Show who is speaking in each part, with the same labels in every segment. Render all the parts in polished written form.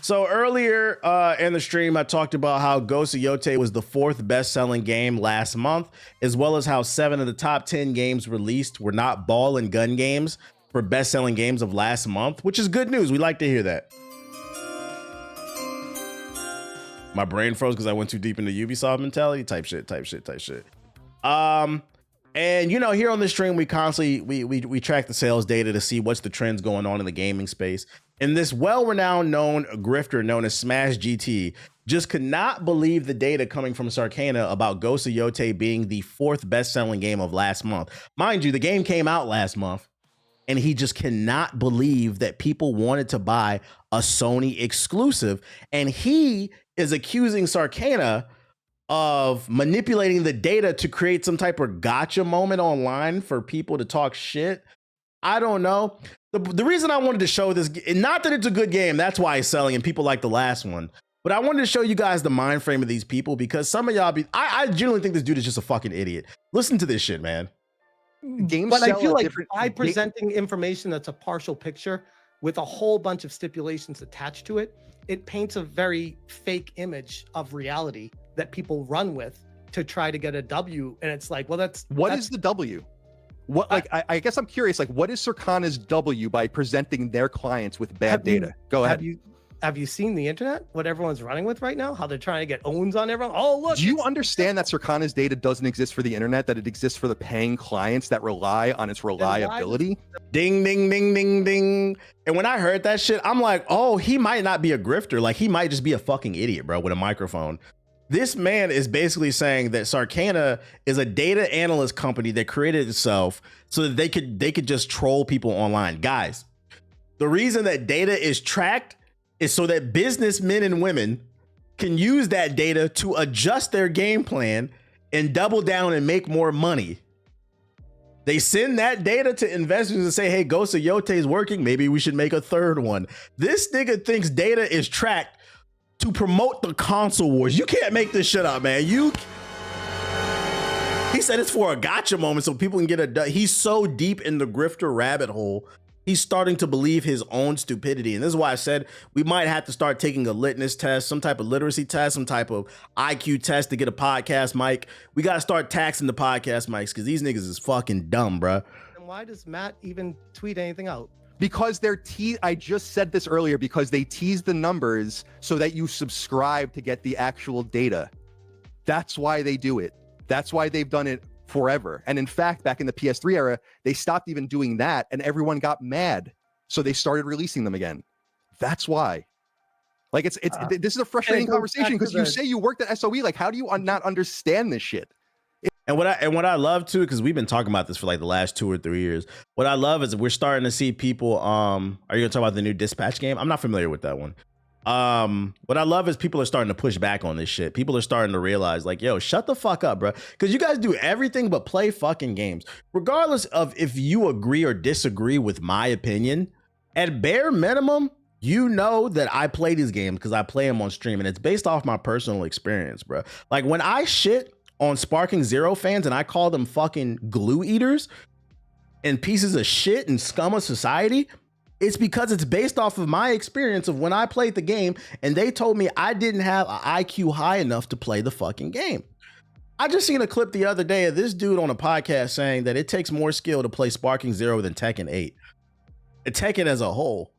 Speaker 1: So earlier in the stream, I talked about how Ghost of Yotei was the 4th best-selling game last month, as well as how 7 of the top 10 games released were not ball and gun games for best-selling games of last month, which is good news. We like to hear that. My brain froze because I went too deep into Ubisoft mentality. Type shit. And you know, here on the stream, we constantly we track the sales data to see what's the trends going on in the gaming space. And this well-renowned known grifter known as Smash GT just could not believe the data coming from Sarcana about Ghost of Yotei being the 4th best-selling game of last month. Mind you, the game came out last month, and he just cannot believe that people wanted to buy a Sony exclusive. And he is accusing Sarcana of manipulating the data to create some type of gotcha moment online for people to talk shit. I don't know. The reason I wanted to show this, not that it's a good game, that's why it's selling and people like the last one, but I wanted to show you guys the mind frame of these people because some of y'all I genuinely think this dude is just a fucking idiot. Listen to this shit, man.
Speaker 2: Games but I feel like by presenting information that's a partial picture with a whole bunch of stipulations attached to it, it paints a very fake image of reality that people run with to try to get a W. And it's like, well, that's
Speaker 3: is the W? What, like, I guess I'm curious, like, what is Sarcana's W by presenting their clients with bad data? Go ahead.
Speaker 2: Have you seen the internet? What everyone's running with right now? How they're trying to get owns on everyone? Oh, look.
Speaker 3: Do you understand that Sarcana's data doesn't exist for the internet, that it exists for the paying clients that rely on its reliability?
Speaker 1: Ding, ding, ding, ding, ding. And when I heard that shit, I'm like, oh, he might not be a grifter. Like, he might just be a fucking idiot, bro, with a microphone. This man is basically saying that Sarcana is a data analyst company that created itself so that they could just troll people online. Guys, the reason that data is tracked is so that businessmen and women can use that data to adjust their game plan and double down and make more money. They send that data to investors and say, hey, Ghost of Yotei is working. Maybe we should make a 3rd one. This nigga thinks data is tracked to promote the console wars. You can't make this shit up, man. He said it's for a gotcha moment so people can get he's so deep in the grifter rabbit hole. He's starting to believe his own stupidity. And this is why I said we might have to start taking a litmus test, some type of literacy test, some type of IQ test to get a podcast mic. We got to start taxing the podcast mics because these niggas is fucking dumb, bro.
Speaker 2: And why does Matt even tweet anything out?
Speaker 3: Because I just said this earlier, because they tease the numbers so that you subscribe to get the actual data. That's why they do it. That's why they've done it forever. And in fact, back in the PS3 era, they stopped even doing that and everyone got mad. So they started releasing them again. That's why. Like this is a frustrating conversation because you say you worked at SOE. Like, how do you not understand this shit?
Speaker 1: And what I love too, because we've been talking about this for like the last 2 or 3 years. What I love is we're starting to see people. Are you gonna talk about the new Dispatch game? I'm not familiar with that one. What I love is people are starting to push back on this shit. People are starting to realize, like, yo, shut the fuck up, bro. Because you guys do everything but play fucking games, regardless of if you agree or disagree with my opinion. At bare minimum, you know that I play these games because I play them on stream, and it's based off my personal experience, bro. Like when I shit on Sparking Zero fans and I call them fucking glue eaters and pieces of shit and scum of society, it's because it's based off of my experience of when I played the game and they told me I didn't have an IQ high enough to play the fucking game. I just seen a clip the other day of this dude on a podcast saying that it takes more skill to play Sparking Zero than Tekken 8. And Tekken as a whole.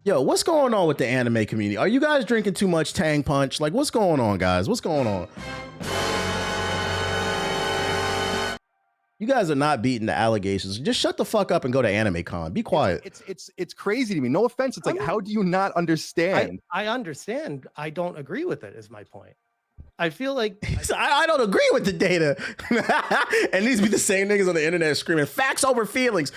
Speaker 1: Yo, what's going on with the anime community? Are you guys drinking too much Tang Punch? Like, what's going on, guys? What's going on? You guys are not beating the allegations. Just shut the fuck up and go to Anime Con. Be quiet.
Speaker 3: It's crazy to me. No offense. It's like, how do you not understand?
Speaker 2: I understand. I don't agree with it, is my point. I feel like
Speaker 1: I don't agree with the data. And these be the same niggas on the internet screaming facts over feelings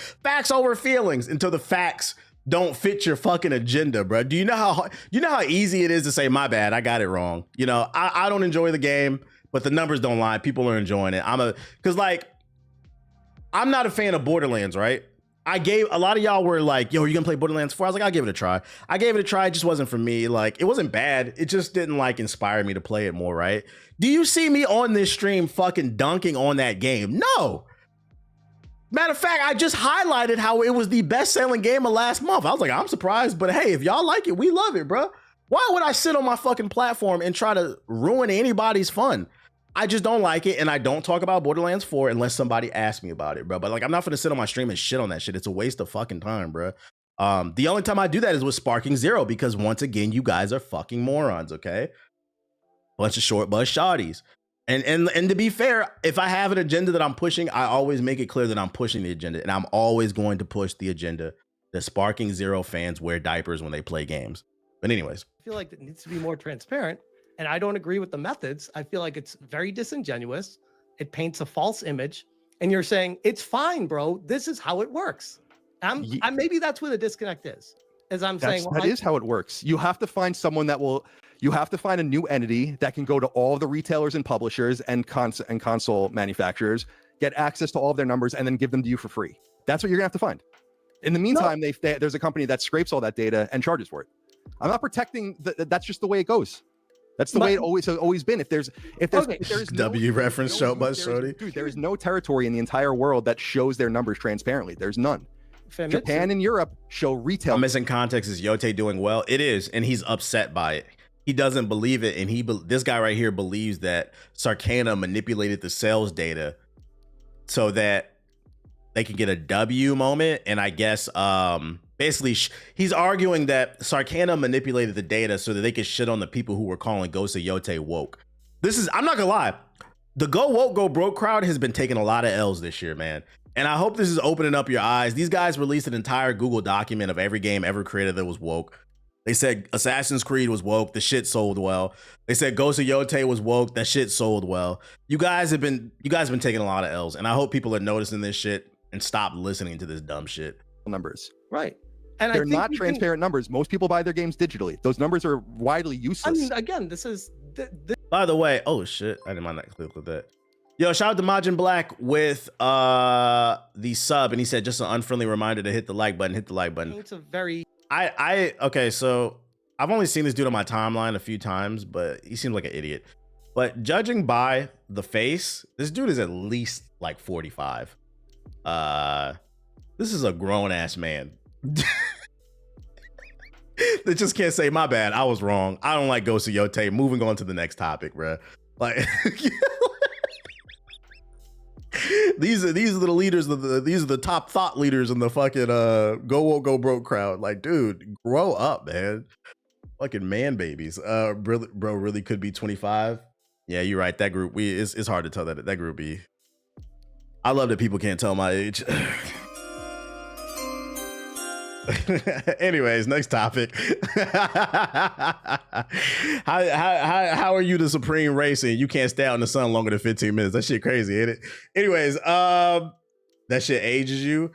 Speaker 1: until the facts don't fit your fucking agenda, bro. Do you know how easy it is to say my bad, I got it wrong? You know, I don't enjoy the game, but the numbers don't lie. People are enjoying it. I'm not a fan of Borderlands, right? A lot of y'all were like, yo, are you gonna play Borderlands 4? I was like, I'll give it a try. It just wasn't for me. Like, it wasn't bad. It just didn't like inspire me to play it more, right? Do you see me on this stream fucking dunking on that game? No. Matter of fact, I just highlighted how it was the best selling game of last month. I was like, I'm surprised, but hey, if y'all like it, we love it, bro. Why would I sit on my fucking platform and try to ruin anybody's fun? I just don't like it, and I don't talk about Borderlands 4 unless somebody asks me about it, bro. But like, I'm not gonna sit on my stream and shit on that shit. It's a waste of fucking time, bro. The only time I do that is with Sparking Zero, because once again, you guys are fucking morons, okay? Bunch of short bus shotties. And to be fair, if I have an agenda that I'm pushing, I always make it clear that I'm pushing the agenda, and I'm always going to push the agenda that Sparking Zero fans wear diapers when they play games. But anyways,
Speaker 2: I feel like it needs to be more transparent, and I don't agree with the methods. I feel like it's very disingenuous. It paints a false image, and you're saying it's fine, bro. This is how it works. Maybe that's where the disconnect is. As I'm saying,
Speaker 3: that is how it works. You have to find someone that will. You have to find a new entity that can go to all the retailers and publishers and console manufacturers, get access to all of their numbers, and then give them to you for free. That's what you're gonna have to find. In the meantime, there's a company that scrapes all that data and charges for it. I'm not protecting. That's just the way it goes. That's the way it always been. If there's
Speaker 1: W reference show bus shorty.
Speaker 3: Dude, there is no territory in the entire world that shows their numbers transparently. There's none. Japan and Europe show retail.
Speaker 1: I'm missing context. Is Yotei doing well? It is, and he's upset by it. He doesn't believe it, and this guy right here believes that Sarkana manipulated the sales data so that they can get a W moment. And I guess basically he's arguing that Sarkana manipulated the data so that they could shit on the people who were calling Ghost of Yotei woke. I'm not gonna lie, the Go Woke Go Broke crowd has been taking a lot of L's this year, man. And I hope this is opening up your eyes. These guys released an entire Google document of every game ever created that was woke. They said Assassin's Creed was woke. The shit sold well. They said Ghost of Yotei was woke. That shit sold well. You guys have been taking a lot of L's, and I hope people are noticing this shit and stop listening to this dumb shit.
Speaker 3: Numbers,
Speaker 2: right? And
Speaker 3: they're not transparent numbers. Most people buy their games digitally. Those numbers are widely useless.
Speaker 2: I mean, again, this is.
Speaker 1: By the way, oh shit, I didn't mind that clip with that. Yo, shout out to Majin Black with the sub, and he said just an unfriendly reminder to hit the like button. Hit the like button.
Speaker 2: It's a very.
Speaker 1: Okay, so I've only seen this dude on my timeline a few times, but he seems like an idiot. But judging by the face, this dude is at least like 45. This is a grown ass man. They just can't say my bad. I was wrong. I don't like Ghost of Yotei. Moving on to the next topic, bro. Like these are the leaders these are the top thought leaders in the fucking Go Woke Go Broke crowd. Like, dude, grow up, man. Fucking man babies. Bro really could be 25. Yeah, you're right. That group, it's hard to tell that group be. I love that people can't tell my age. Anyways, next topic. How are you the supreme race and you can't stay out in the sun longer than 15 minutes? That shit crazy, ain't it? Anyways, that shit ages you.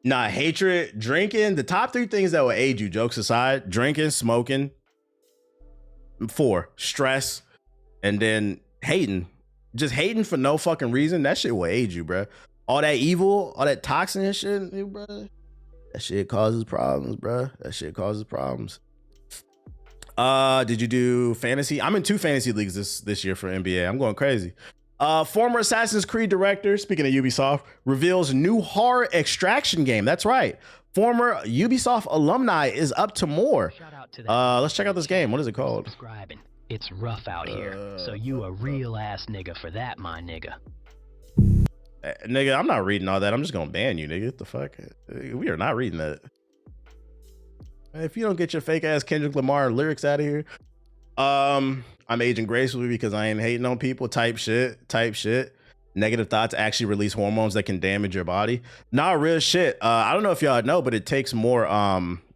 Speaker 1: Nah, hatred, drinking. The top 3 things that will age you, jokes aside: drinking, smoking. 4, stress, and then hating. Just hating for no fucking reason. That shit will age you, bro. All that evil, all that toxin and shit, bro. That shit causes problems, bro. That shit causes problems. Did you do fantasy? I'm in 2 fantasy leagues this year for NBA. I'm going crazy. Former Assassin's Creed director, speaking of Ubisoft, reveals new horror extraction game. That's right. Former Ubisoft alumni is up to more. Let's check out this game. What is it called?
Speaker 4: It's rough out here, so you a real ass nigga for that, my nigga.
Speaker 1: Nigga, I'm not reading all that. I'm just gonna ban you, nigga. What the fuck? We are not reading that. If you don't get your fake ass Kendrick Lamar lyrics out of here, I'm aging gracefully because I ain't hating on people. Type shit. Negative thoughts actually release hormones that can damage your body. Nah, real shit. I don't know if y'all know, but it takes more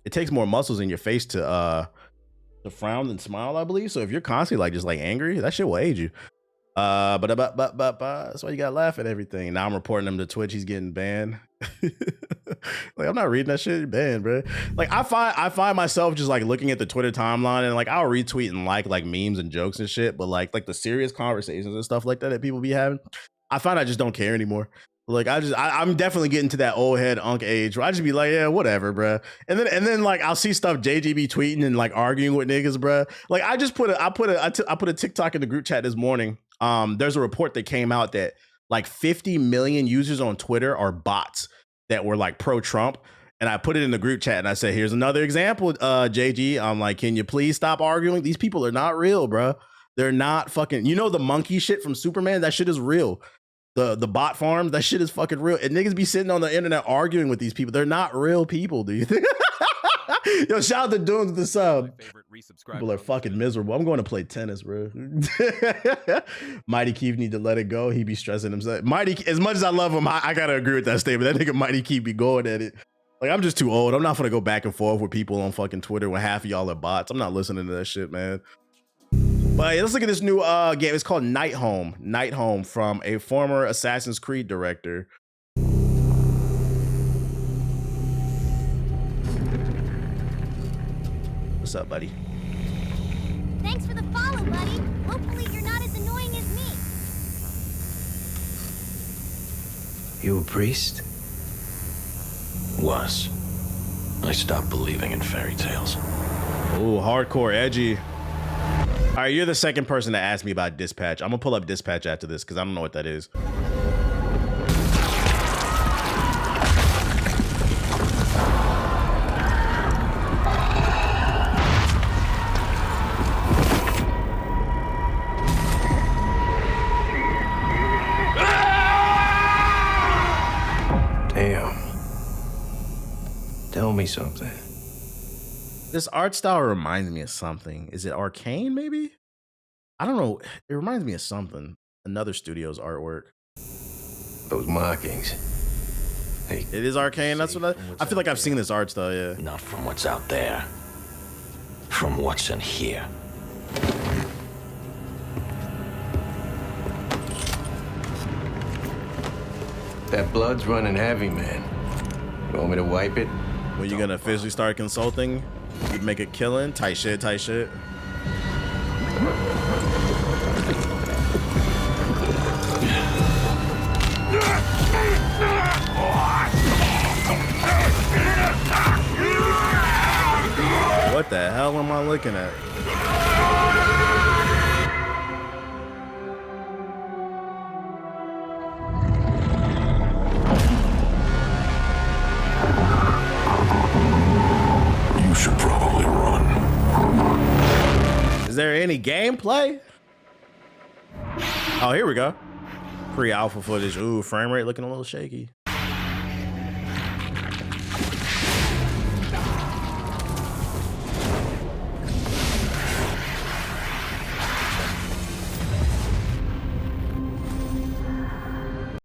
Speaker 1: muscles in your face to frown than smile, I believe. So if you're constantly like just like angry, that shit will age you. But that's why you gotta laugh at everything. Now I'm reporting him to Twitch. He's getting banned. Like, I'm not reading that shit. You're banned, bro. Like, I find myself just like looking at the Twitter timeline and like I'll retweet and like memes and jokes and shit, but like the serious conversations and stuff like that people be having, I find I just don't care anymore. Like I'm definitely getting to that old head unk age where I just be like, yeah, whatever, bro. And then like I'll see stuff JGB tweeting and like arguing with niggas, bro. Like I put a TikTok in the group chat this morning. There's a report that came out that like 50 million users on Twitter are bots that were like pro-Trump. And I put it in the group chat and I said, here's another example, JG. I'm like, can you please stop arguing? These people are not real, bro. They're not fucking, you know, the monkey shit from Superman, that shit is real. The bot farms, that shit is fucking real. And niggas be sitting on the internet arguing with these people. They're not real people, do you think? Yo, shout out to Dunes with the sub. People are fucking miserable. I'm going to play tennis, bro. Mighty Keith need to let it go. He be stressing himself. Mighty, as much as I love him, I gotta agree with that statement. That nigga Mighty Keith be going at it. Like, I'm just too old. I'm not gonna go back and forth with people on fucking Twitter when half of y'all are bots. I'm not listening to that shit, man. But let's look at this new game. It's called Night Home. Night Home from a former Assassin's Creed director. What's up, buddy?
Speaker 5: Thanks for the follow, buddy. Hopefully you're not as annoying as me.
Speaker 6: You a priest? Was. I stopped believing in fairy tales.
Speaker 1: Ooh, hardcore, edgy. All right, you're the second person to ask me about Dispatch. I'm gonna pull up Dispatch after this because I don't know what that is.
Speaker 6: Damn. Tell me something.
Speaker 1: This art style reminds me of something. Is it Arcane, maybe? I don't know. It reminds me of something. Another studio's artwork.
Speaker 6: Those markings. Hey,
Speaker 1: it is Arcane. That's what I feel like I've seen this art style, yeah.
Speaker 6: Not from what's out there. From what's in here. That blood's running heavy, man. You want me to wipe it?
Speaker 1: When you gonna officially start consulting? You'd make a killing? Tight shit, tight shit. What the hell am I looking at?
Speaker 6: You should probably run.
Speaker 1: Is there any gameplay? Oh, here we go. Pre-alpha footage. Ooh, frame rate looking a little shaky.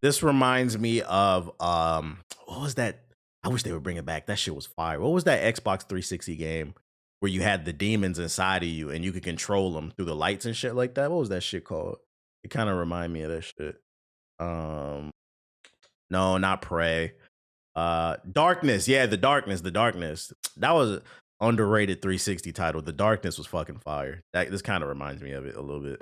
Speaker 1: This reminds me of what was that? I wish they would bring it back. That shit was fire. What was that Xbox 360 game where you had the demons inside of you and you could control them through the lights and shit like that? What was that shit called? It kind of reminded me of that shit. No, not Prey. Darkness. Yeah, the Darkness. That was an underrated 360 title. The Darkness was fucking fire. This kind of reminds me of it a little bit.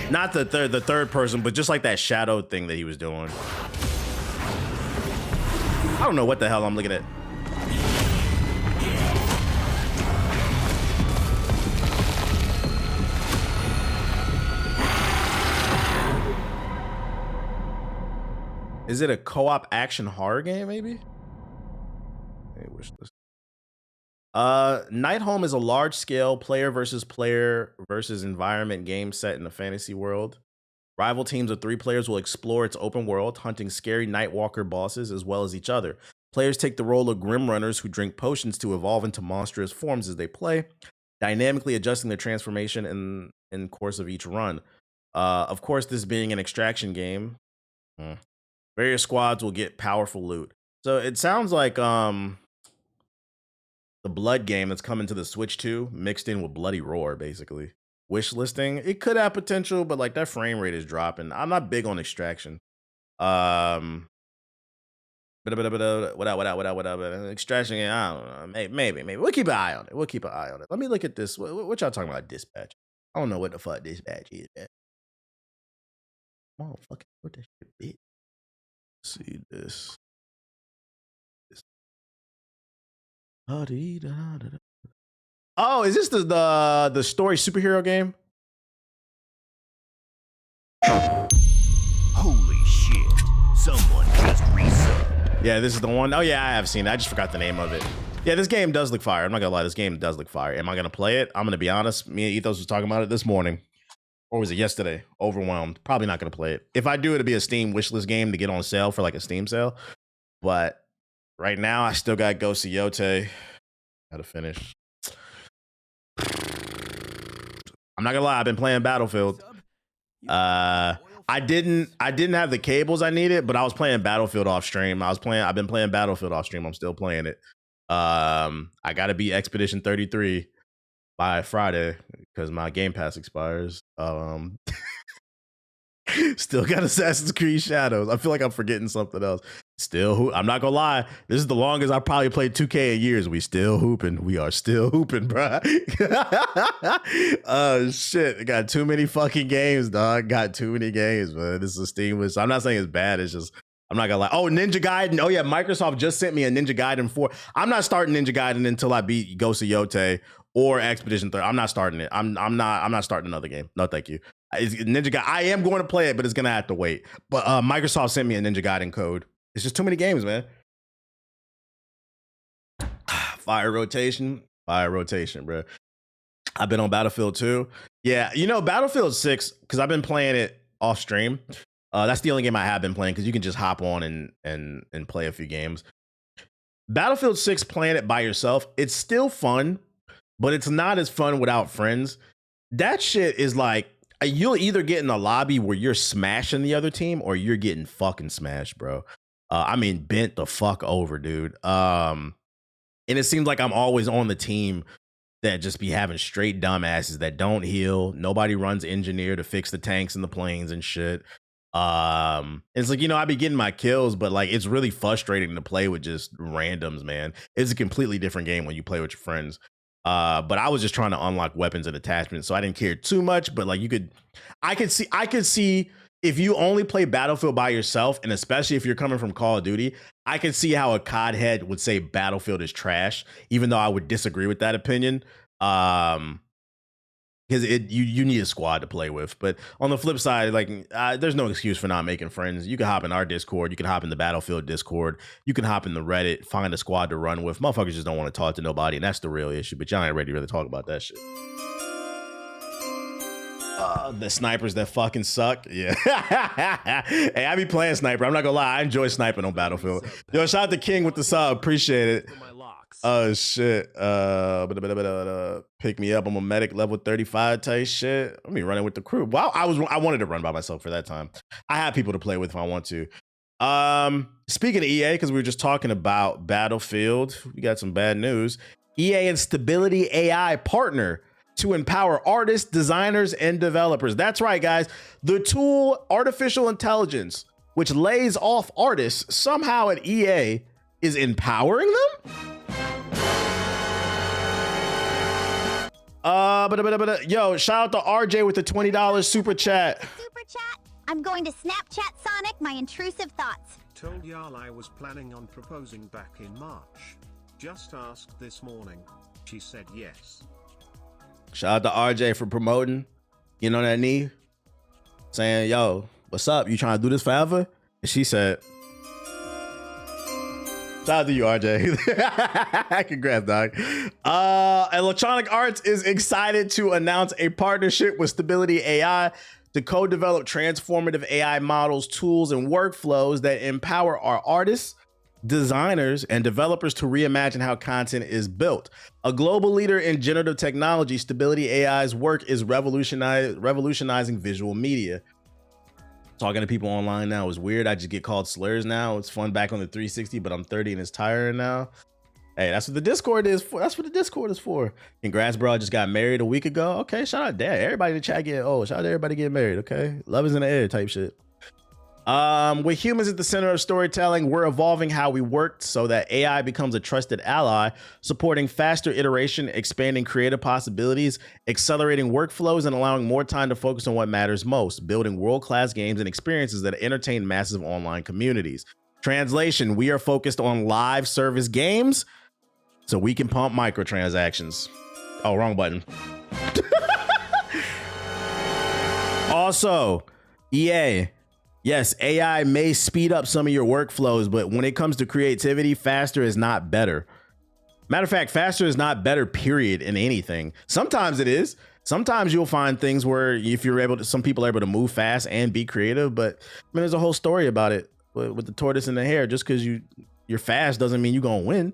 Speaker 1: Not the third person, but just like that shadow thing that he was doing. I don't know what the hell I'm looking at. Is it a co-op action horror game, maybe? Hey, wish this. Night Home is a large-scale player versus environment game set in a fantasy world. Rival teams of 3 players will explore its open world, hunting scary Nightwalker bosses as well as each other. Players take the role of grim runners who drink potions to evolve into monstrous forms as they play, dynamically adjusting their transformation in course of each run. Of course, this being an extraction game, various squads will get powerful loot. So it sounds like the Blood game that's coming to the Switch 2 mixed in with Bloody Roar, basically. Wish listing, it could have potential, but like that frame rate is dropping. I'm not big on extraction. Extraction, I don't know. Maybe. We'll keep an eye on it. Let me look at this. What y'all talking about? Dispatch. I don't know what the fuck Dispatch is. Motherfucker, what that shit be? See this. Oh, is this the story superhero game?
Speaker 7: Holy shit. Someone just resubbed.
Speaker 1: Yeah, this is the one. Oh yeah, I have seen it. I just forgot the name of it. Yeah, this game does look fire. I'm not gonna lie, this game does look fire. Am I gonna play it? I'm gonna be honest. Me and Ethos was talking about it this morning. Or was it yesterday? Overwhelmed. Probably not gonna play it. If I do, it'll be a Steam wishlist game to get on sale for like a Steam sale. But right now, I still got Ghost of Yotei. Gotta finish. I'm not gonna lie, I've been playing Battlefield. I didn't have the cables I needed, but I was playing Battlefield off stream. I've been playing Battlefield off stream. I'm still playing it. I gotta beat Expedition 33 by Friday because my Game Pass expires. Still got Assassin's Creed Shadows. I feel like I'm forgetting something else. Still, I'm not gonna lie. This is the longest I probably played 2K in years. We still hooping. We are still hooping, bro. Oh shit! I got too many fucking games, dog. Got too many games, man. This is a Steam list. I'm not saying it's bad. It's just I'm not gonna lie. Oh, Ninja Gaiden. Oh yeah, Microsoft just sent me a Ninja Gaiden 4. I'm not starting Ninja Gaiden until I beat Ghost of Yotei or Expedition 3. I'm not starting it. I'm not starting another game. No, thank you. It's Ninja Gaiden. I am going to play it, but it's gonna have to wait. But Microsoft sent me a Ninja Gaiden code. It's just too many games, man. Fire rotation, bro. I've been on Battlefield 2. Yeah, you know, Battlefield 6, because I've been playing it off stream. That's the only game I have been playing because you can just hop on and play a few games. Battlefield 6, playing it by yourself, it's still fun, but it's not as fun without friends. That shit is like, you'll either get in a lobby where you're smashing the other team or you're getting fucking smashed, bro. I mean, bent the fuck over, dude. And it seems like I'm always on the team that just be having straight dumbasses that don't heal. Nobody runs engineer to fix the tanks and the planes and shit. It's like, you know, I be getting my kills, but like, it's really frustrating to play with just randoms, man. It's a completely different game when you play with your friends. But I was just trying to unlock weapons and attachments, so I didn't care too much. But like, I could see if you only play Battlefield by yourself, and especially if you're coming from Call of Duty, I could see how a COD head would say Battlefield is trash, even though I would disagree with that opinion. Because you need a squad to play with. But on the flip side, like, there's no excuse for not making friends. You can hop in our Discord. You can hop in the Battlefield Discord. You can hop in the Reddit, find a squad to run with. Motherfuckers just don't want to talk to nobody, and that's the real issue. But y'all ain't ready to really talk about that shit. The snipers that fucking suck. Yeah. Hey, I be playing sniper. I'm not gonna lie. I enjoy sniping on Battlefield. Yo, shout out to King with the sub. Appreciate it. Oh shit. Pick me up. I'm a medic level 35 type shit. Let me running with the crew. Wow, I wanted to run by myself for that time. I have people to play with if I want to. Speaking of EA, because we were just talking about Battlefield, we got some bad news. EA and Stability AI partner to empower artists, designers, and developers. That's right, guys. The tool artificial intelligence, which lays off artists, somehow at EA is empowering them. Yo, shout out to RJ with the $20 super chat.
Speaker 5: Super chat. I'm going to Snapchat Sonic my intrusive thoughts.
Speaker 8: Told y'all I was planning on proposing back in March. Just asked this morning. She said yes.
Speaker 1: Shout out to RJ for promoting. You know that knee? Saying, yo, what's up? You trying to do this forever? And she said, shout out to you, RJ. Congrats, dog. Electronic Arts is excited to announce a partnership with Stability AI to co-develop transformative AI models, tools, and workflows that empower our artists, designers, and developers to reimagine how content is built. A global leader in generative technology, Stability AI's work is revolutionizing visual media. Talking to people online now is weird. I just get called slurs now. It's fun back on the 360, but I'm 30 and it's tiring now. Hey, that's what the Discord is for. That's what the Discord is for. Congrats, bro. I just got married a week ago. Okay, shout out Dad. Everybody in the chat getting old. Shout out to everybody getting married, okay? Love is in the air type shit. With humans at the center of storytelling, we're evolving how we work so that AI becomes a trusted ally, supporting faster iteration, expanding creative possibilities, accelerating workflows, and allowing more time to focus on what matters most, building world-class games and experiences that entertain massive online communities. Translation, we are focused on live service games so we can pump microtransactions. Oh, wrong button. Also, EA. Yes, AI may speed up some of your workflows, but when it comes to creativity, faster is not better. Matter of fact, faster is not better, period, in anything. Sometimes it is. Sometimes you'll find things where if you're able to, some people are able to move fast and be creative, but I mean, there's a whole story about it with the tortoise and the hare. Just because you're fast doesn't mean you're going to win.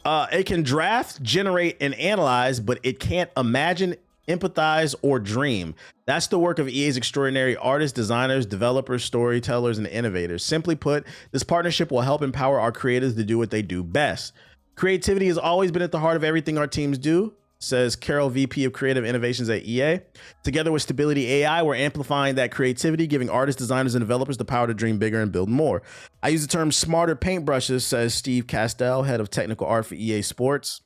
Speaker 1: It can draft, generate, and analyze, but it can't imagine, empathize, or dream. That's the work of EA's extraordinary artists, designers, developers, storytellers, and innovators. Simply put, this partnership will help empower our creators to do what they do best. Creativity has always been at the heart of everything our teams do, says Carol, VP of Creative Innovations at EA. Together with Stability AI, we're amplifying that creativity, giving artists, designers, and developers the power to dream bigger and build more. I use the term smarter paintbrushes, says Steve Castell, head of technical art for EA Sports.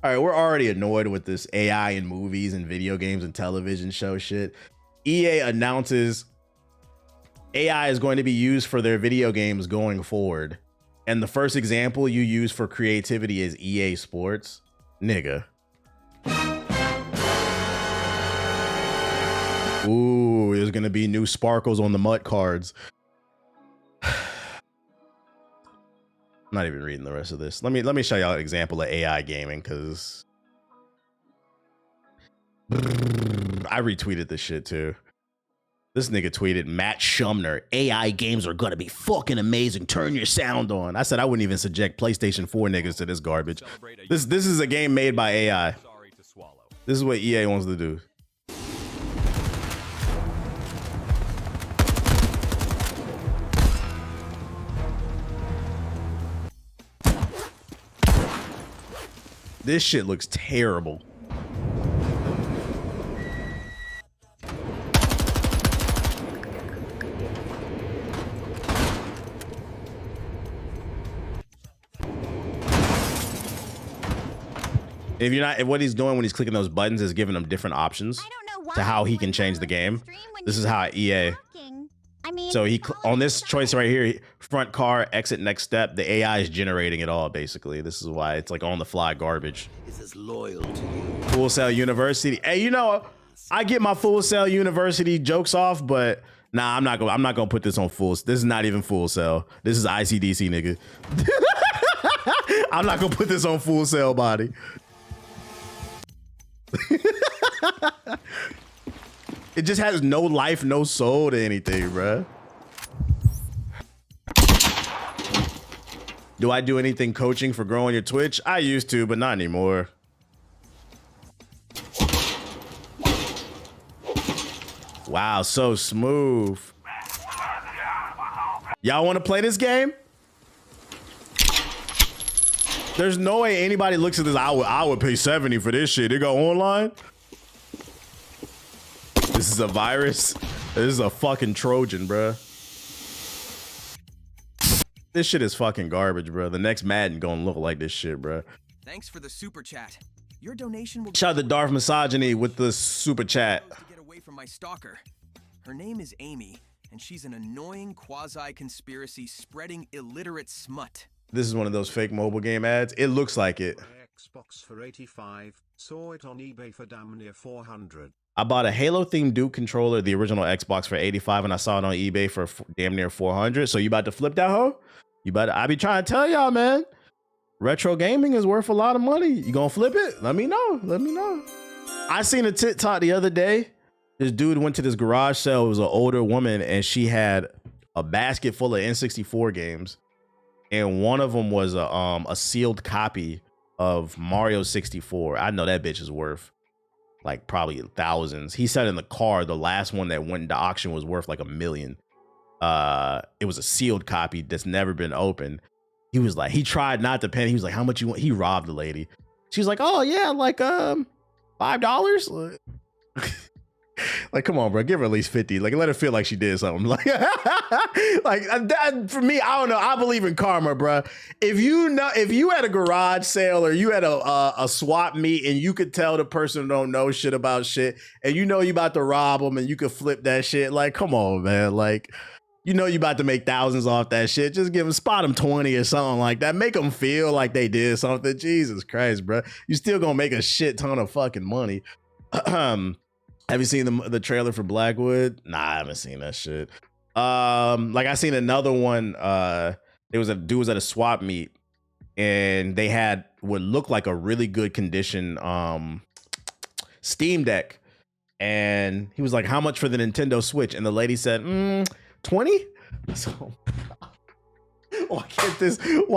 Speaker 1: All right, we're already annoyed with this AI in movies and video games and television show shit. EA announces AI is going to be used for their video games going forward. And the first example you use for creativity is EA Sports. Nigga. Ooh, there's going to be new sparkles on the MUT cards. I'm not even reading the rest of this. Let me show y'all an example of AI gaming, because I retweeted this shit too. This nigga tweeted, Matt Shumner, AI games are gonna be fucking amazing. Turn your sound on. I said I wouldn't even subject PlayStation 4 niggas to this garbage. This is a game made by AI. This is what EA wants to do. This shit looks terrible. If what he's doing when he's clicking those buttons is giving him different options to how he can change the game. This is how EA. So he on this choice right here, front car, exit, next step, the AI is generating it all basically. This is why it's like on the fly garbage.
Speaker 7: Is as loyal to you.
Speaker 1: Full Sail University. Hey, you know, I get my Full Sail University jokes off, but nah, I'm not gonna put this on full. This is not even Full Sail. This is ICDC, nigga. I'm not gonna put this on Full Sail body. It just has no life, no soul to anything, bruh. Do I do anything coaching for growing your Twitch? I used to, but not anymore. Wow, so smooth. Y'all want to play this game? There's no way anybody looks at this. I would pay 70 for this shit. They go online. This is a virus. This is a fucking Trojan, bruh. This shit is fucking garbage, bruh. The next Madden gonna look like this shit, bruh.
Speaker 9: Thanks for the super chat. Your donation will
Speaker 1: shout out to Darth Misogyny with the super chat.
Speaker 9: To get away from my stalker. Her name is Amy, and she's an annoying quasi-conspiracy spreading illiterate smut.
Speaker 1: This is one of those fake mobile game ads. It looks like it.
Speaker 8: Xbox for 85, saw it on eBay for damn near 400.
Speaker 1: I bought a Halo themed Duke controller, the original Xbox, for 85, and I saw it on eBay for damn near 400. So you about to flip that hoe? I be trying to tell y'all, man. Retro gaming is worth a lot of money. You gonna flip it? Let me know. Let me know. I seen a TikTok the other day. This dude went to this garage sale. It was an older woman, and she had a basket full of N64 games. And one of them was a sealed copy of Mario 64. I know that bitch is worth like probably thousands. He said in the car, the last one that went into auction was worth like $1 million. It was a sealed copy that's never been opened. He was like, he tried not to pay. He was like, how much you want? He robbed the lady. She's like, oh yeah, like $5. Like, come on, bro, give her at least 50. Like, let her feel like she did something. Like, for me, I don't know. I believe in karma, bro. If you had a garage sale or you had a swap meet and you could tell the person don't know shit about shit and you know you about to rob them and you could flip that shit, like, come on, man. Like, You know you about to make thousands off that shit. Just give them, spot them 20 or something like that. Make them feel like they did something. Jesus Christ, bro. You still gonna make a shit ton of fucking money. Have you seen the trailer for Blackwood? Nah, I haven't seen that shit. Like I seen another one. There was a dude was at a swap meet and they had what looked like a really good condition Steam Deck. And he was like, how much for the Nintendo Switch? And the lady said, 20? So why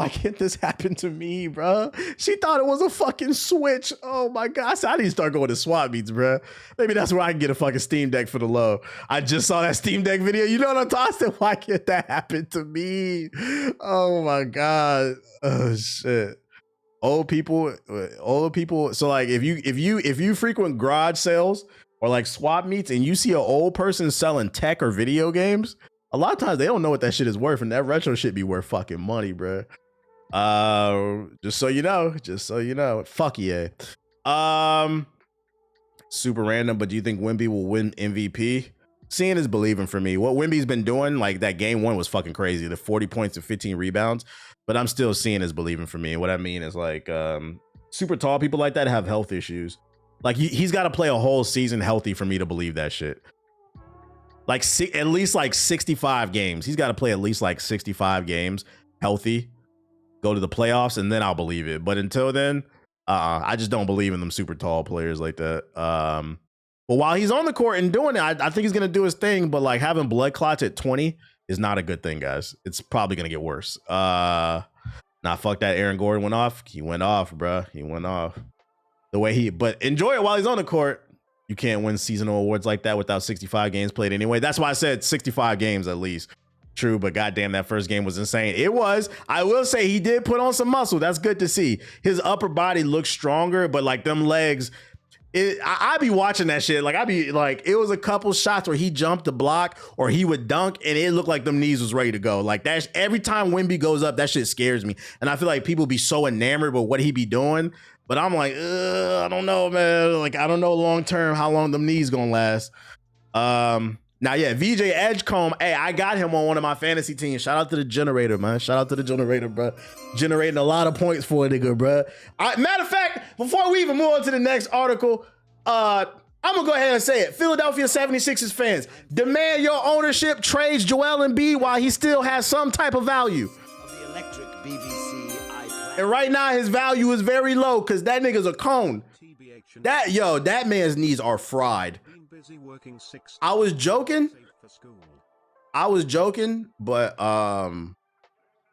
Speaker 1: can't this happen to me, bro? She thought it was a fucking Switch. Oh my gosh, I need to start going to swap meets, bro. Maybe that's where I can get a fucking Steam Deck for the low. I just saw that Steam Deck video. You know what I'm talking about? Why can't that happen to me? Oh my god. Oh shit. Old people. So like if you frequent garage sales or like swap meets and you see an old person selling tech or video games, a lot of times they don't know what that shit is worth, and that retro shit be worth fucking money, bro. Just so you know. Fuck yeah. Super random, but do you think Wemby will win MVP? Seeing is believing for me. What Wemby's been doing, like that game one was fucking crazy. The 40 points and 15 rebounds, but I'm still seeing is believing for me. And what I mean is like super tall people like that have health issues. Like he's got to play a whole season healthy for me to believe that shit. Like at least like 65 games. He's got to play at least like 65 games healthy, go to the playoffs, and then I'll believe it. But until then, I just don't believe in them super tall players like that. But while he's on the court and doing it, I think he's going to do his thing. But like having blood clots at 20 is not a good thing, guys. It's probably going to get worse. Nah, fuck that. Aaron Gordon went off. He went off, bro. He went off. But enjoy it while he's on the court. You can't win seasonal awards like that without 65 games played anyway. That's why I said 65 games at least. True, but goddamn, that first game was insane. It was. I will say he did put on some muscle. That's good to see. His upper body looks stronger, but like them legs, I be watching that shit. Like I be like, it was a couple shots where he jumped the block or he would dunk and it looked like them knees was ready to go. Like that's every time Wemby goes up, that shit scares me. And I feel like people be so enamored with what he be doing. But I'm like, I don't know, man. Like, I don't know long term how long them knees gonna last. Now, yeah, VJ Edgecombe. Hey, I got him on one of my fantasy teams. Shout out to the generator, man. Shout out to the generator, bro. Generating a lot of points for a nigga, bro. Matter of fact, before we even move on to the next article, I'm gonna go ahead and say it. Philadelphia 76ers fans, demand your ownership trades Joel Embiid while he still has some type of value.
Speaker 7: Of the electric BBC.
Speaker 1: And right now his value is very low because that nigga's a cone. That man's knees are fried. I was joking, but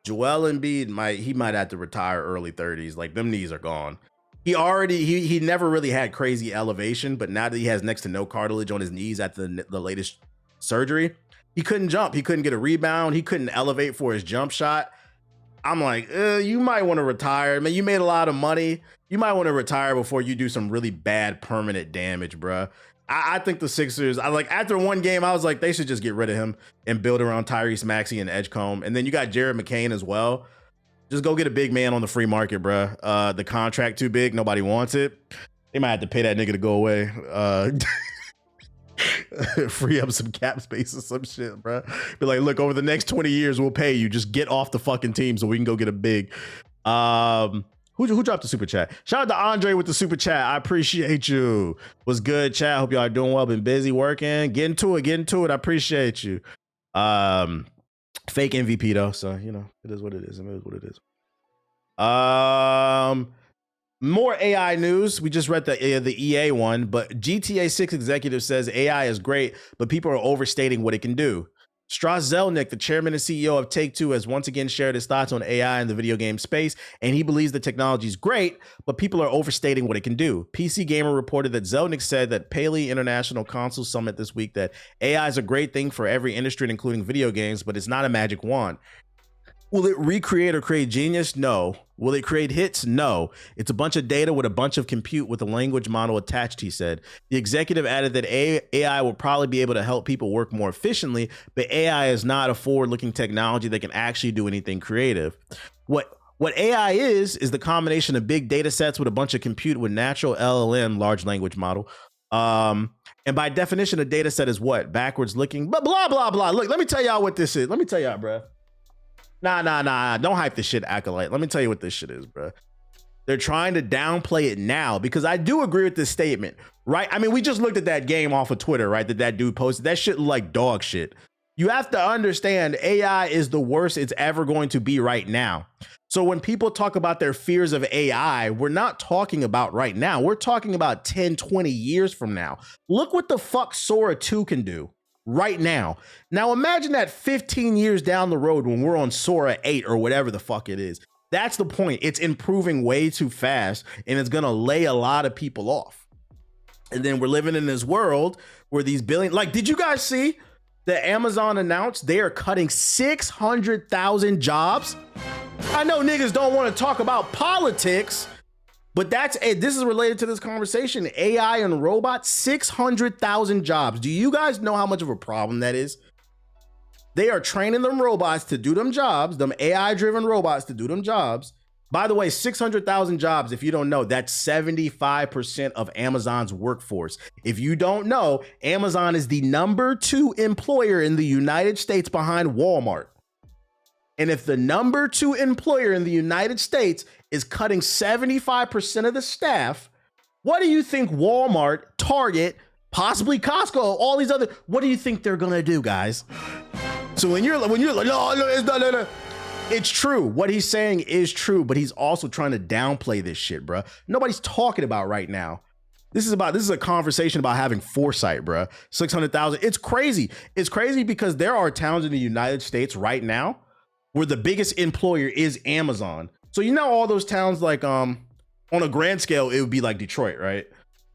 Speaker 1: Joel Embiid might have to retire early 30s. Like them knees are gone. He never really had crazy elevation, but now that he has next to no cartilage on his knees after the latest surgery, he couldn't jump. He couldn't get a rebound. He couldn't elevate for his jump shot. I'm like, you might want to retire. Man, you made a lot of money. You might want to retire before you do some really bad permanent damage, bro. I think the Sixers, after one game, I was like, they should just get rid of him and build around Tyrese Maxey and Edgecombe. And then you got Jared McCain as well. Just go get a big man on the free market, bro. The contract too big. Nobody wants it. They might have to pay that nigga to go away. Free up some cap space or some shit, bro. Be like, look, over the next 20 years, we'll pay you. Just get off the fucking team so we can go get a big. Who dropped the super chat? Shout out to Andre with the super chat. I appreciate you. What's good, chat? Hope y'all are doing well. Been busy working. Getting to it. I appreciate you. Fake MVP though, so you know it is what it is. It is what it is. More AI news. We just read the EA one, but GTA 6 executive says AI is great, but people are overstating what it can do. Strauss Zelnick, the chairman and CEO of Take-Two, has once again shared his thoughts on AI in the video game space, and he believes the technology is great, but people are overstating what it can do. PC Gamer reported that Zelnick said that Paley International Console Summit this week that AI is a great thing for every industry, including video games, but it's not a magic wand. Will it recreate or create genius? No. Will it create hits? No. It's a bunch of data with a bunch of compute with a language model attached, he said. The executive added that AI will probably be able to help people work more efficiently, but AI is not a forward-looking technology that can actually do anything creative. What AI is the combination of big data sets with a bunch of compute with natural LLM, large language model, and And by definition, a data set is what? Backwards looking, but blah, blah, blah. Look, let me tell y'all what this is. Let me tell y'all, bro. Nah. Don't hype this shit, Acolyte. Let me tell you what this shit is, bro. They're trying to downplay it now because I do agree with this statement, right? I mean, we just looked at that game off of Twitter, right? That dude posted. That shit looked like dog shit. You have to understand AI is the worst it's ever going to be right now. So when people talk about their fears of AI, we're not talking about right now. We're talking about 10, 20 years from now. Look what the fuck Sora 2 can do right now. Now imagine that 15 years down the road when we're on Sora 8 or whatever the fuck it is. That's the point. It's improving way too fast and it's going to lay a lot of people off. And then we're living in this world where these billion, like, did you guys see that Amazon announced they are cutting 600,000 jobs? I know niggas don't want to talk about politics, but this is related to this conversation. AI and robots, 600,000 jobs. Do you guys know how much of a problem that is? They are training them robots to do them jobs, them AI-driven robots to do them jobs. By the way, 600,000 jobs, if you don't know, that's 75% of Amazon's workforce. If you don't know, Amazon is the number 2 employer in the United States behind Walmart. And if the number 2 employer in the United States is cutting 75% of the staff, what do you think Walmart, Target, possibly Costco, all these other, what do you think they're gonna do, guys? So when you're like, no, it's not, no. It's true. What he's saying is true, but he's also trying to downplay this shit, bro. Nobody's talking about right now. This is a conversation about having foresight, bro. 600,000. It's crazy. It's crazy because there are towns in the United States right now where the biggest employer is Amazon. So you know all those towns, like on a grand scale, it would be like Detroit, right?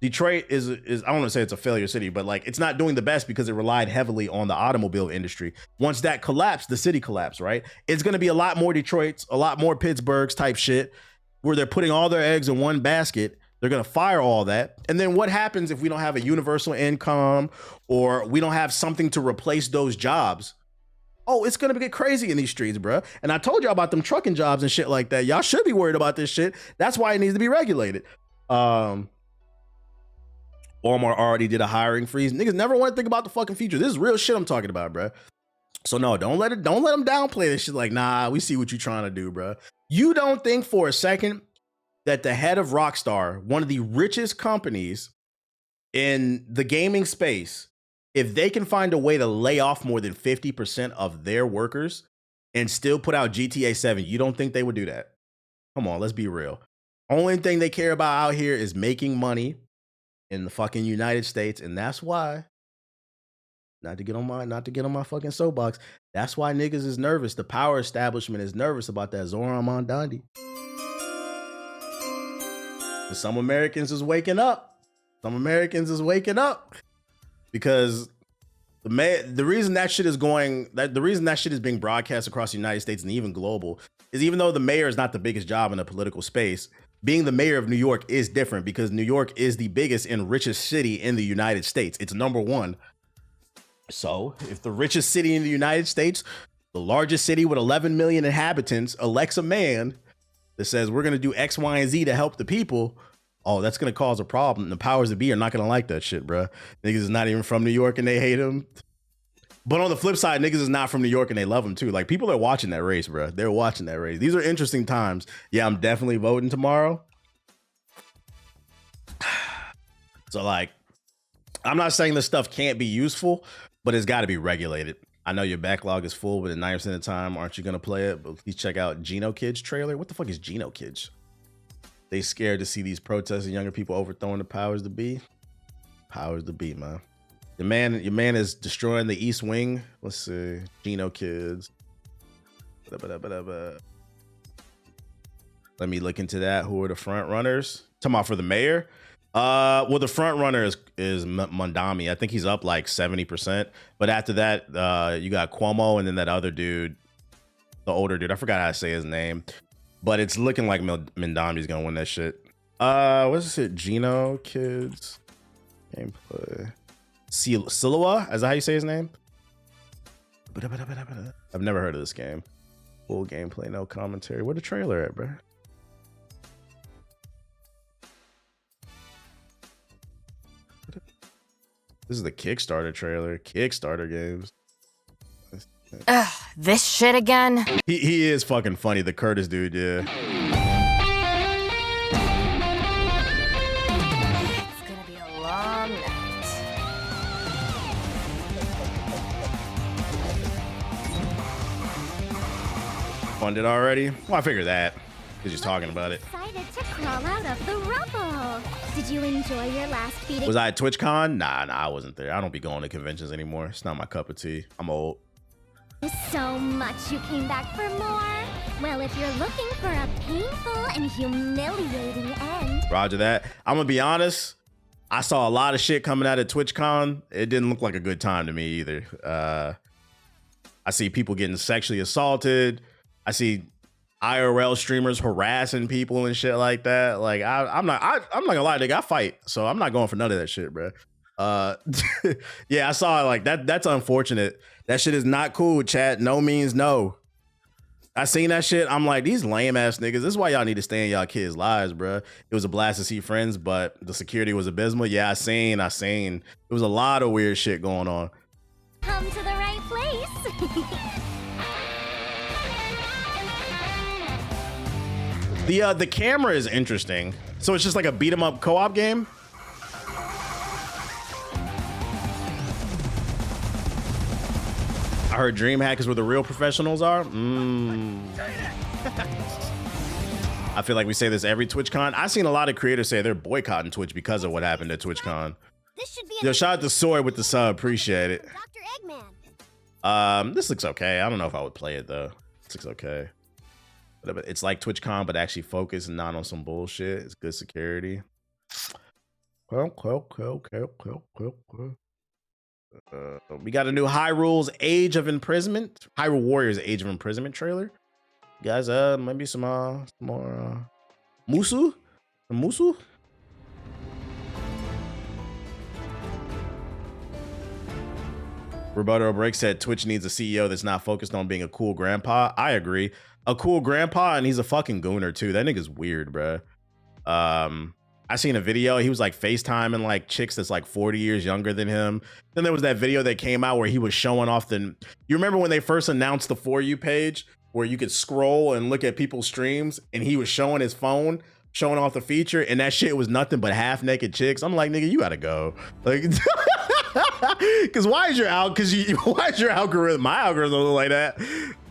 Speaker 1: Detroit is I don't want to say it's a failure city, but like it's not doing the best because it relied heavily on the automobile industry. Once that collapsed, the city collapsed, right? It's going to be a lot more Detroits, a lot more Pittsburghs type shit where they're putting all their eggs in one basket. They're going to fire all that. And then what happens if we don't have a universal income or we don't have something to replace those jobs? Oh, it's going to get crazy in these streets, bro. And I told y'all about them trucking jobs and shit like that. Y'all should be worried about this shit. That's why it needs to be regulated. Walmart already did a hiring freeze. Niggas never want to think about the fucking future. This is real shit I'm talking about, bro. So no, don't let them downplay this shit. Like, nah, we see what you're trying to do, bro. You don't think for a second that the head of Rockstar, one of the richest companies in the gaming space, if they can find a way to lay off more than 50% of their workers and still put out GTA 7, you don't think they would do that? Come on, let's be real. Only thing they care about out here is making money in the fucking United States, and that's why, not to get on my fucking soapbox, that's why niggas is nervous. The power establishment is nervous about that Zoran Mondandi. Some Americans is waking up. Because the reason that shit is being broadcast across the United States and even global is even though the mayor is not the biggest job in the political space, being the mayor of New York is different because New York is the biggest and richest city in the United States. It's number 1. So if the richest city in the United States, the largest city with 11 million inhabitants, elects a man that says we're going to do X, Y, and Z to help the people, oh, that's going to cause a problem. The powers that be are not going to like that shit, bro. Niggas is not even from New York and they hate him. But on the flip side, niggas is not from New York and they love him too. Like, people are watching that race, bro. They're watching that race. These are interesting times. Yeah, I'm definitely voting tomorrow. So, like, I'm not saying this stuff can't be useful, but it's got to be regulated. I know your backlog is full, but at 90% of the time, aren't you going to play it? But please check out Geno Kids trailer. What the fuck is Geno Kids? They scared to see these protests and younger people overthrowing the powers to be. Powers to be, man. Your man is destroying the East Wing. Let's see. Geno Kids. Let me look into that. Who are the front runners? Talking about for the mayor? Well, the front runner is Mondami. I think he's up like 70%. But after that, you got Cuomo and then that other dude, the older dude. I forgot how to say his name. But it's looking like Mondami's gonna win that shit. What's it? Geno Kids gameplay. Silawa? Is that how you say his name? I've never heard of this game. Full gameplay, no commentary. Where the trailer at, bro? This is the Kickstarter trailer. Kickstarter games.
Speaker 10: Ugh, this shit again?
Speaker 1: He is fucking funny, the Curtis dude, yeah.
Speaker 10: It's gonna be a long night.
Speaker 1: Funded already? Well, I figured that. Because you're talking about it.
Speaker 5: Excited to crawl out of the rubble. Did you enjoy your last feeding?
Speaker 1: Was I at TwitchCon? Nah, I wasn't there. I don't be going to conventions anymore. It's not my cup of tea. I'm old.
Speaker 5: So much you came back for more? Well, if you're looking for a painful and humiliating end.
Speaker 1: Roger that. I'm gonna be honest. I saw a lot of shit coming out of TwitchCon. It didn't look like a good time to me either. I see people getting sexually assaulted. I see IRL streamers harassing people and shit like that. Like I'm not gonna lie, nigga, I fight, so I'm not going for none of that shit, bro. Yeah, I saw it like that. That's unfortunate. That shit is not cool, chat. No means no. I seen that shit. I'm like, these lame ass niggas. This is why y'all need to stay in y'all kids' lives, bro. It was a blast to see friends, but the security was abysmal. Yeah, I seen. It was a lot of weird shit going on.
Speaker 5: Come to the right place.
Speaker 1: The camera is interesting. So it's just like a beat 'em up co-op game. I heard DreamHack is where the real professionals are. I feel like we say this every TwitchCon. I've seen a lot of creators say they're boycotting Twitch because of what happened at TwitchCon.
Speaker 5: This should be
Speaker 1: Yo, shout out to Soy with the sub. Appreciate it.
Speaker 5: Dr. Eggman.
Speaker 1: This looks okay. I don't know if I would play it though. This looks okay. But it's like TwitchCon, but actually focused and not on some bullshit. It's good security. We got a new Hyrule's Age of Imprisonment. Hyrule Warriors Age of Imprisonment trailer. Guys, maybe some more Musu? Some Musu? Roberto Break said Twitch needs a CEO that's not focused on being a cool grandpa. I agree. A cool grandpa, and he's a fucking gooner too. That nigga's weird, bro. I seen a video. He was like FaceTiming like chicks that's like 40 years younger than him. Then there was that video that came out where he was showing off the. You remember when they first announced the For You page where you could scroll and look at people's streams, and he was showing his phone, showing off the feature, and that shit was nothing but half naked chicks. I'm like, nigga, you gotta go. Like, because why is your algorithm? My algorithm look like that.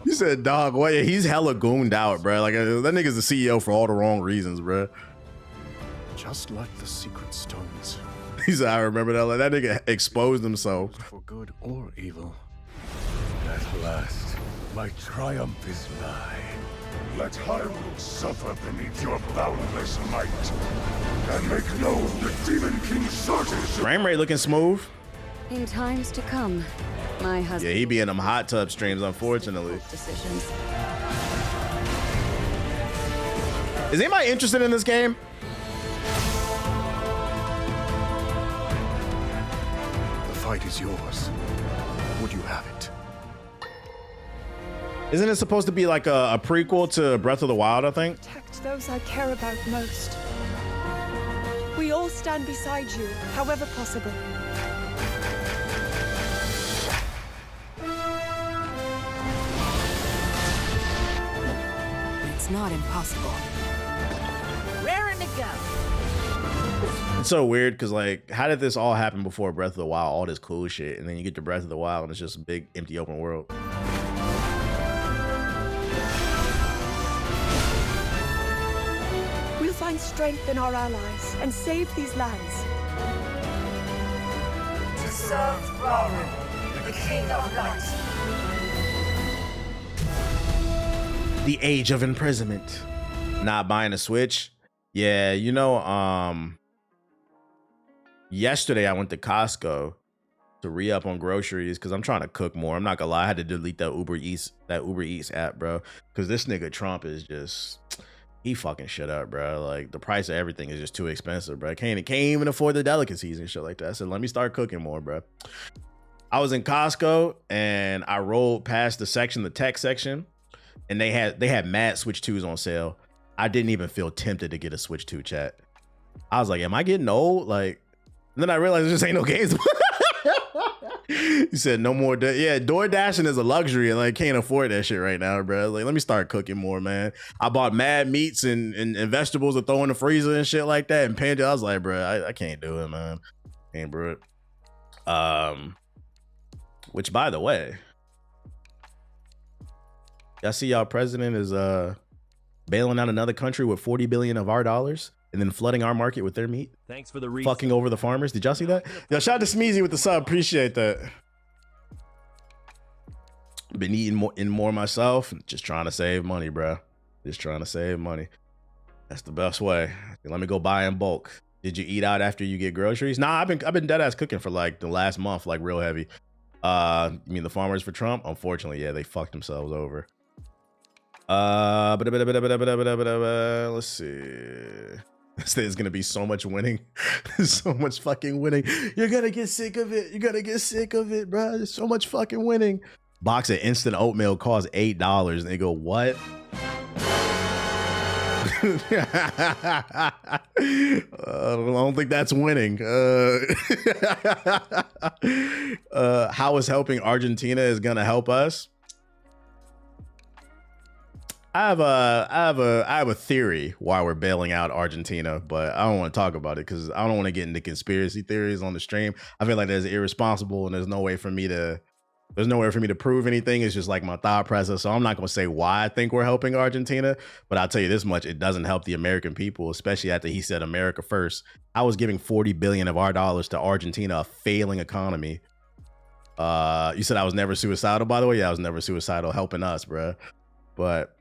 Speaker 1: You said, dog, well, yeah, he's hella gooned out, bro. Like that nigga's the CEO for all the wrong reasons, bro.
Speaker 11: Just like the secret stones.
Speaker 1: He said, I remember that. Like, that nigga exposed himself.
Speaker 11: For good or evil. At last, my triumph is nigh.
Speaker 12: Let Hyrule suffer beneath your boundless might, and make known the Demon King's shortage.
Speaker 1: Frame rate looking smooth.
Speaker 13: In times to come, my husband.
Speaker 1: Yeah, he be in them hot tub streams, unfortunately.
Speaker 13: Decisions.
Speaker 1: Is anybody interested in this game?
Speaker 11: The fight is yours. Would you have it?
Speaker 1: Isn't it supposed to be like a prequel to Breath of the Wild, I think?
Speaker 14: Protect those I care about most. We all stand beside you, however possible.
Speaker 13: It's not impossible.
Speaker 10: Raring to go.
Speaker 1: It's so weird because, like, how did this all happen before Breath of the Wild? All this cool shit, and then you get to Breath of the Wild, and it's just a big, empty, open world.
Speaker 14: We'll find strength in our allies and save these lands.
Speaker 15: To serve Rauru, the King of Light.
Speaker 1: The Age of Imprisonment. Not buying a Switch. Yeah, you know, yesterday I went to Costco to re-up on groceries because I'm trying to cook more. I'm not gonna lie, I had to delete that Uber Eats app, bro. Because this nigga Trump is just, he fucking shit up, bro. Like, the price of everything is just too expensive, bro. Can't even afford the delicacies and shit like that. I said, let me start cooking more, bro. I was in Costco and I rolled past the tech section, and they had mad Switch 2s on sale. I didn't even feel tempted to get a Switch 2, chat. I was like, am I getting old? Like, and then I realized there just ain't no games. He said no more. Yeah, door dashing is a luxury, and like can't afford that shit right now, bro. Like, let me start cooking more, man. I bought mad meats and vegetables to throw in the freezer and shit like that. And Panda, I was like, bro, I can't do it, man. Can't do it. Which, by the way, y'all see y'all president is bailing out another country with 40 billion of our dollars and then flooding our market with their meat.
Speaker 16: Thanks for the
Speaker 1: fucking over the farmers. Did y'all see that? Yo, shout out to Smeezy with the sub. Appreciate that. Been eating more myself. Just trying to save money, bro. Just trying to save money. That's the best way. Let me go buy in bulk. Did you eat out after you get groceries? Nah, I've been dead ass cooking for like the last month, like real heavy. You mean the farmers for Trump? Unfortunately, yeah, they fucked themselves over. Let's see. This is gonna be so much winning. So much fucking winning. You're gonna get sick of it. You're gonna get sick of it, bro. There's so much fucking winning. Box of instant oatmeal costs $8. And they go, what? I don't think that's winning. How is helping Argentina is gonna help us? I have a theory why we're bailing out Argentina, but I don't want to talk about it because I don't want to get into conspiracy theories on the stream. I feel like that's irresponsible, and there's no way for me to prove anything. It's just like my thought process. So I'm not going to say why I think we're helping Argentina, but I'll tell you this much: it doesn't help the American people, especially after he said America first. I was giving 40 billion of our dollars to Argentina, a failing economy. You said I was never suicidal, by the way. Yeah, I was never suicidal, helping us, bro. But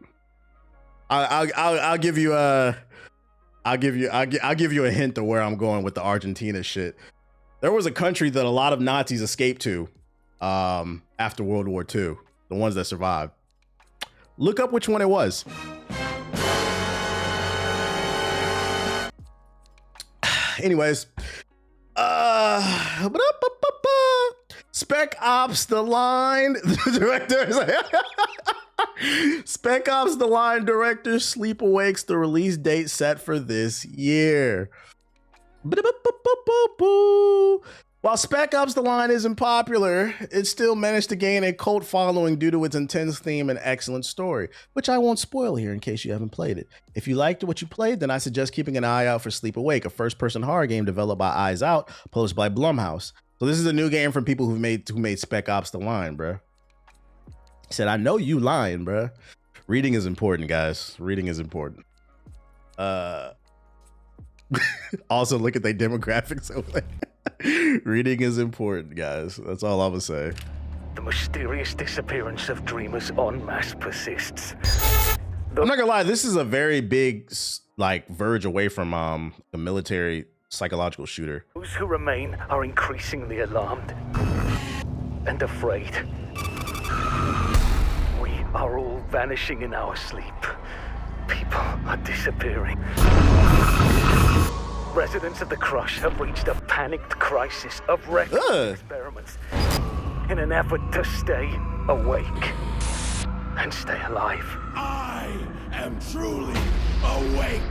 Speaker 1: I'll give you a hint of where I'm going with the Argentina shit. There was a country that a lot of Nazis escaped to after World War II, the ones that survived. Look up which one it was. Anyways, Spec Ops the line director. Spec Ops the line director sleep awakes the release date set for this year. While Spec Ops the line isn't popular, it still managed to gain a cult following due to its intense theme and excellent story, which I won't spoil here in case you haven't played it. If you liked what you played, then I suggest keeping an eye out for Sleep Awake, a first-person horror game developed by Eyes Out, published by Blumhouse. So this is a new game from people who made Spec Ops the line, bro. He said, I know you lying, bro. Reading is important, guys. Reading is important. Also, look at their demographics over there. Reading is important, guys. That's all I'm gonna say.
Speaker 17: The mysterious disappearance of dreamers en masse persists.
Speaker 1: I'm not gonna lie, this is a very big like verge away from the military psychological shooter.
Speaker 17: Those who remain are increasingly alarmed and afraid. We are all vanishing in our sleep. People are disappearing. Residents of the Crush have reached a panicked crisis of reckless experiments in an effort to stay awake and stay alive.
Speaker 12: I am truly awake.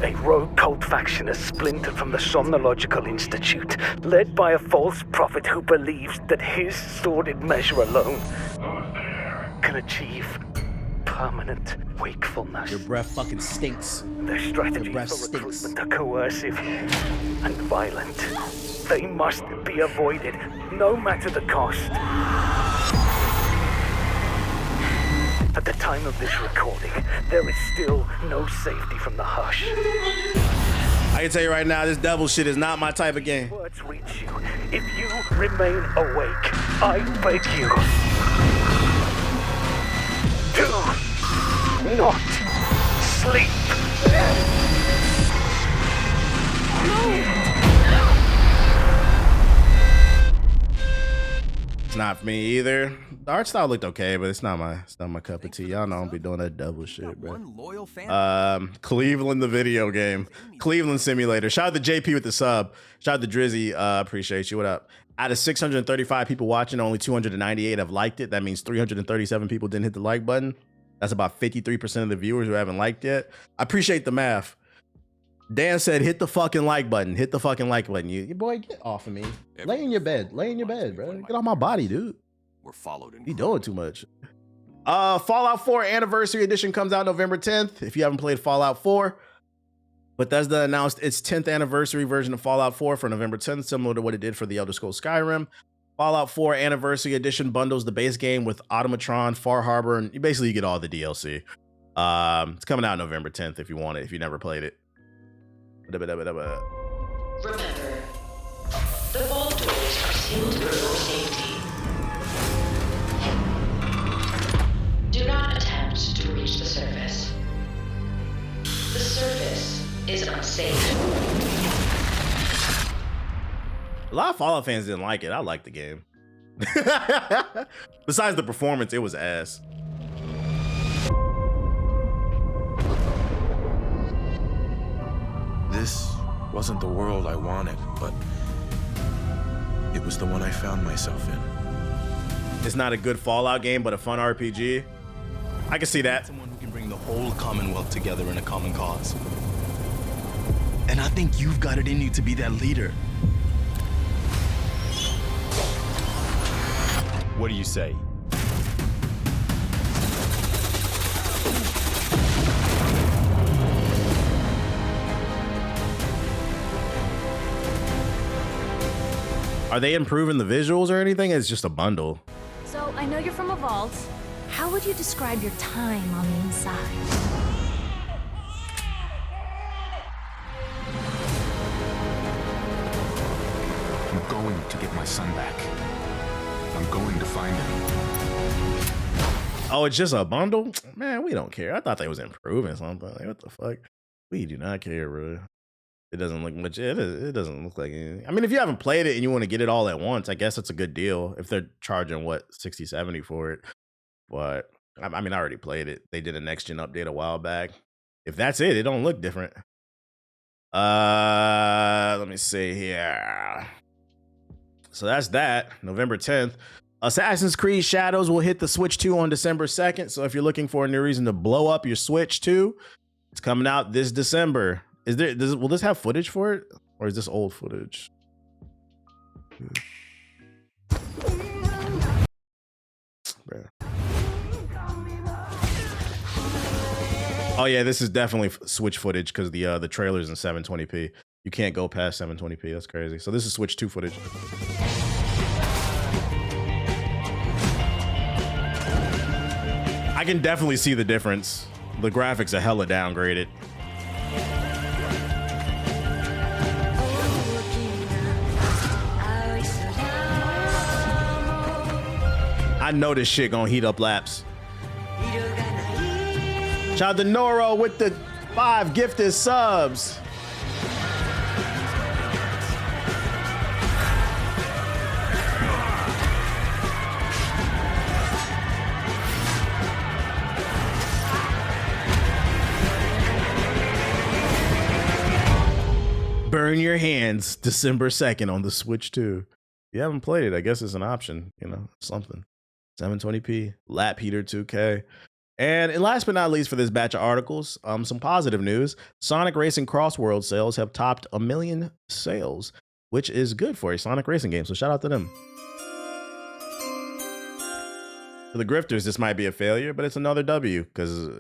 Speaker 17: A rogue cult faction has splintered from the Somnological Institute, led by a false prophet who believes that his sordid measure alone can achieve permanent wakefulness.
Speaker 18: Your breath fucking stinks.
Speaker 17: Their strategies for recruitment are coercive and violent. They must be avoided, no matter the cost. At the time of this recording, there is still no safety from the hush.
Speaker 1: I can tell you right now, this devil shit is not my type of game.
Speaker 17: Words reach you. If you remain awake, I beg you, do not sleep.
Speaker 1: It's not for me either. The art style looked okay, but it's not my cup of tea. Y'all know I don't be doing that devil shit, bro. Cleveland the video game. Cleveland Simulator. Shout out to JP with the sub. Shout out to Drizzy. Appreciate you. What up? Out of 635 people watching, only 298 have liked it. That means 337 people didn't hit the like button. That's about 53% of the viewers who haven't liked yet. I appreciate the math. Dan said, hit the fucking like button. Hit the fucking like button. You boy, get off of me. Lay in your bed. Lay in your bed, bro. Get off my body, dude.
Speaker 9: We're followed in.
Speaker 1: You doing too much. Fallout 4 Anniversary Edition comes out November 10th. If you haven't played Fallout 4, Bethesda announced its 10th anniversary version of Fallout 4 for November 10th, similar to what it did for the Elder Scrolls Skyrim. Fallout 4 Anniversary Edition bundles the base game with Automatron, Far Harbor, and basically you get all the DLC. It's coming out November 10th if you want it, if you never played it.
Speaker 16: Remember, the vault doors are sealed for your safety. Do not attempt to reach the surface. The surface is unsafe.
Speaker 1: A lot of Fallout fans didn't like it. I liked the game. Besides the performance, it was ass.
Speaker 18: This wasn't the world I wanted, but it was the one I found myself in.
Speaker 1: It's not a good Fallout game, but a fun RPG. I can see that.
Speaker 19: Someone who can bring the whole Commonwealth together in a common cause. And I think you've got it in you to be that leader. What do you say?
Speaker 1: Are they improving the visuals or anything? It's just a bundle.
Speaker 20: So I know you're from a vault. How would you describe your time on the inside?
Speaker 11: I'm going to get my son back. I'm going to find him.
Speaker 1: Oh, it's just a bundle? Man, we don't care. I thought they was improving something. Like, what the fuck? We do not care, bro. It doesn't look much. It doesn't look like anything. I mean, if you haven't played it and you want to get it all at once, I guess it's a good deal. If they're charging, what, 60, 70 for it. But, I mean, I already played it. They did a next-gen update a while back. If that's it, it don't look different. Let me see here. So that's that. November 10th. Assassin's Creed Shadows will hit the Switch 2 on December 2nd. So if you're looking for a new reason to blow up your Switch 2, it's coming out this December. Will this have footage for it? Or is this old footage? Oh yeah, this is definitely Switch footage because the trailer's in 720p. You can't go past 720p. That's crazy. So this is Switch 2 footage. I can definitely see the difference. The graphics are hella downgraded. I know this shit gonna heat up laps. Shout out to Noro with the 5 gifted subs. Burn your hands December 2nd on the Switch 2. If you haven't played it, I guess it's an option, you know, something. 720p, lap heater 2K. And last but not least for this batch of articles, some positive news. Sonic Racing Crossworld sales have topped 1 million sales, which is good for a Sonic Racing game. So shout out to them. For the grifters, this might be a failure, but it's another W because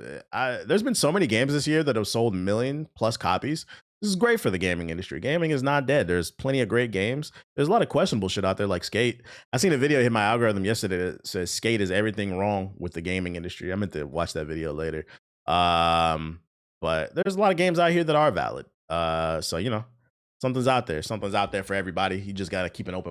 Speaker 1: there's been so many games this year that have sold 1 million plus copies. This is great for the gaming industry. Gaming is not dead. There's plenty of great games. There's a lot of questionable shit out there like Skate. I seen a video hit my algorithm yesterday that says Skate is everything wrong with the gaming industry. I meant to watch that video later. But there's a lot of games out here that are valid. So, you know, something's out there. Something's out there for everybody. You just got to keep an open mind.